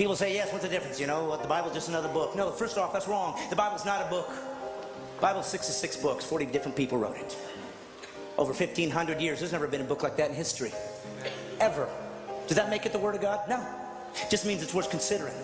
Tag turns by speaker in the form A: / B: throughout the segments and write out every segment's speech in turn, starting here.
A: People say, yes, what's the difference? You know, the Bible's just another book. No, first off, that's wrong. The Bible's not a book. The Bible's 66 books. 40 different people wrote it. Over 1,500 years. There's never been a book like that in history. Ever. Does that make it the Word of God? No. It just means it's worth considering.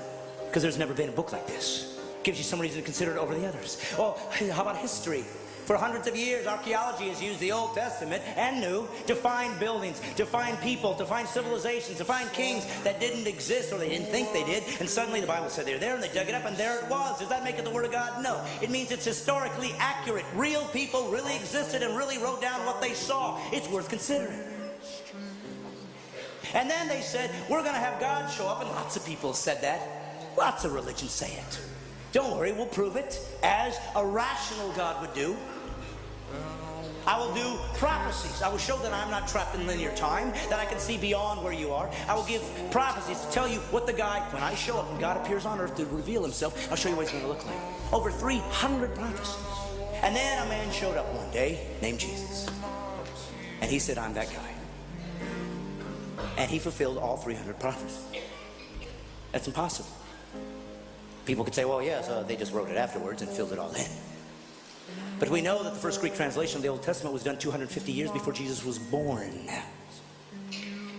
A: Because there's never been a book like this. Gives you some reason to consider it over the others. Oh, how about history? For hundreds of years, archaeology has used the Old Testament and New to find buildings, to find people, to find civilizations, to find kings that didn't exist or they didn't think they did. And suddenly the Bible said they were there and they dug it up and there it was. Does that make it the Word of God? No. It means it's historically accurate. Real people really existed and really wrote down what they saw. It's worth considering. And then they said, we're going to have God show up. And lots of people said that. Lots of religions say it. Don't worry, we'll prove it as a rational God would do. I will do prophecies. I will show that I'm not trapped in linear time, that I can see beyond where you are. I will give prophecies to tell you what the guy, when I show up, when God appears on earth to reveal himself, I'll show you what he's going to look like. Over 300 prophecies. And then a man showed up one day named Jesus. And he said, I'm that guy. And he fulfilled all 300 prophecies. That's impossible. People could say, well, yes, they just wrote it afterwards and filled it all in. But we know that the first Greek translation of the Old Testament was done 250 years before Jesus was born.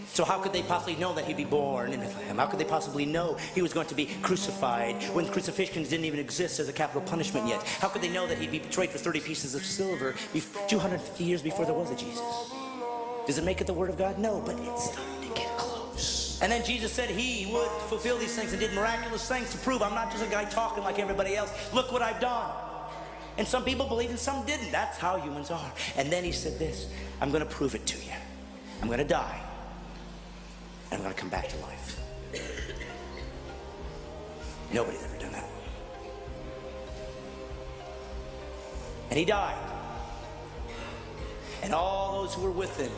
A: So how could they possibly know that he'd be born in Bethlehem? How could they possibly know he was going to be crucified when crucifixion didn't even exist as a capital punishment yet? How could they know that he'd be betrayed for 30 pieces of silver 250 years before there was a Jesus? Does it make it the Word of God? No, but it's starting to get close. And then Jesus said he would fulfill these things and did miraculous things to prove I'm not just a guy talking like everybody else. Look what I've done. And some people believed and some didn't. That's how humans are. And then he said this, I'm going to prove it to you. I'm going to die. And I'm going to come back to life. Nobody's ever done that. And he died. And all those who were with him,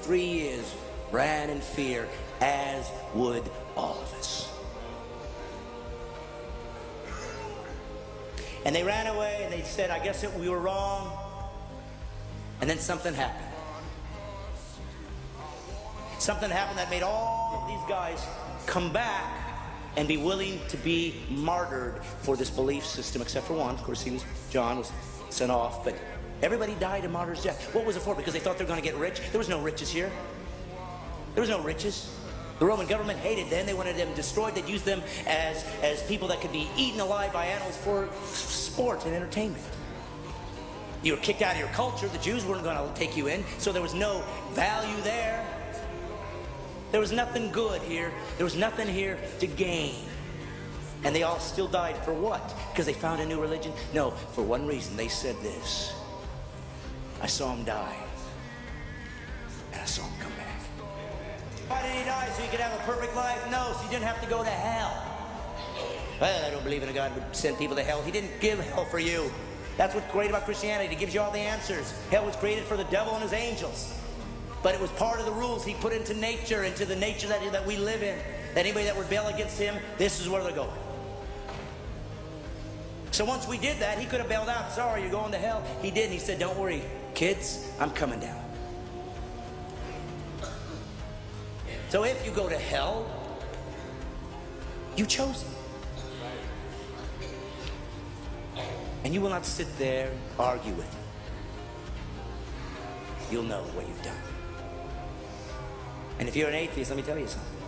A: 3 years, ran in fear, as would all of us. And they ran away and they said, I guess we were wrong. And then something happened. Something happened that made all of these guys come back and be willing to be martyred for this belief system, except for one. Of course, John was sent off, but everybody died a martyr's death. What was it for? Because they thought they were going to get rich? There was no riches here. There was no riches. The Roman government hated them. They wanted them destroyed. They'd use them as people that could be eaten alive by animals for sport and entertainment. You were kicked out of your culture. The Jews weren't going to take you in, so there was no value there. There was nothing good here. There was nothing here to gain. And they all still died for what? Because they found a new religion? No, for one reason. They said this. I saw him die, and I saw him come back. Why did he die? So he could have a perfect life? No, so he didn't have to go to hell. Well, I don't believe in a God who would send people to hell. He didn't give hell for you. That's what's great about Christianity. It gives you all the answers. Hell was created for the devil and his angels. But it was part of the rules he put into nature, into the nature that we live in. That anybody that rebel against him, this is where they're going. So once we did that, he could have bailed out. Sorry, you're going to hell. He didn't. He said, don't worry, kids, I'm coming down. So if you go to hell, you chose it. And you will not sit there and argue with him. You'll know what you've done. And if you're an atheist, let me tell you something.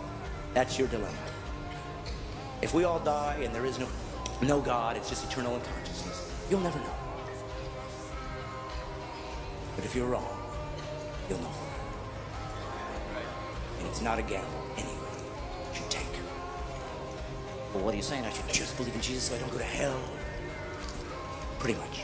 A: That's your dilemma. If we all die and there is no God, it's just eternal unconsciousness, you'll never know. But if you're wrong, you'll know. And it's not a gamble anyway. You should take. Well, what are you saying? I should just believe in Jesus so I don't go to hell? Pretty much.